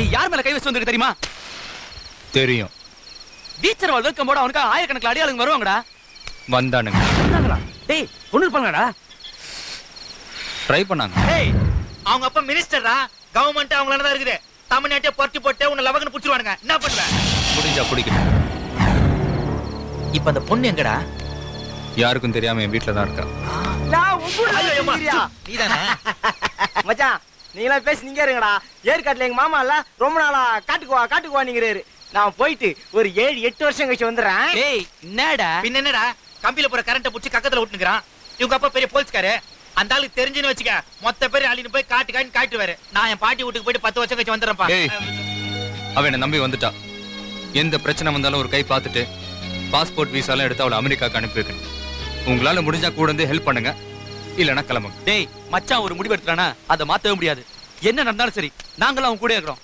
நீ யார் மேல கை வச்சு வந்திருக்க தெரியுமா? தெரியும். டீச்சர் வெல்கம் போட அவனுக்கு ஆயிரக்கணக்கில் அடியாளுங்க வருவாங்கடா. வந்தானுங்க. டேய் பொண்ணு இருப்பாங்கடா. ட்ரை பண்ணாங்க. டேய் அவங்க அப்பா மினிஸ்டரா, கவர்மெண்ட் அவங்களால தான் இருக்குது. தமிழ்நாட்டை பொறுத்து போட்டு உன்னை லவகன்னு புடிச்சிருவானுங்க. என்ன பண்ணுவ? முடிஞ்சா பிடிக்கணும். இப்ப அந்த பொண்ணு எங்கடா? யாருக்கும் தெரியாம என் வீட்டுல தான் இருக்கா. நீதானே மச்சான்? நீங்களா பேசி நீங்க இருங்கடா. ஏற்காட்டுல எங்க மாமா இல்ல ரொம்ப நாளா காட்டுக்குவா நீங்கிறாரு. நான் போயிட்டு ஒரு 7-8 வருஷம் கழிச்சு வந்துடுறேன். டேய் என்னடா? பின்ன என்னடா, கம்பியில போற கரண்ட புடிச்சு கக்கத்துல விட்டுனுக்குறான். இவங்க அப்பா பெரிய போலீஸ்காரு. அந்த ஆளுக்கு தெரிஞ்சுன்னு வச்சுக்க, மொத்த பேர் அள்ளின்னு போய் காட்டுவாரு. நான் என் பாட்டி வீட்டுக்கு போயிட்டு 10 வருஷம் கழிச்சு வந்துடுறேன்ப்பா. அவன் என்ன நம்பி வந்துட்டா. எந்த பிரச்சனை வந்தாலும் ஒரு கை பார்த்துட்டு பாஸ்போர்ட் விசாலாம் எடுத்து அவளை அமெரிக்காவுக்கு அனுப்பி வைக்கணும். உங்களால முடிஞ்சா கூட இருந்து ஹெல்ப் பண்ணுங்க, இல்லனா கிளம்புங்க. டேய் மச்சான் ஒரு முடிவு எடுத்துறானா அதை மாத்தவே முடியாது. என்ன நடந்தாலும் சரி நாங்களும் அவன் கூட இருக்கிறோம்.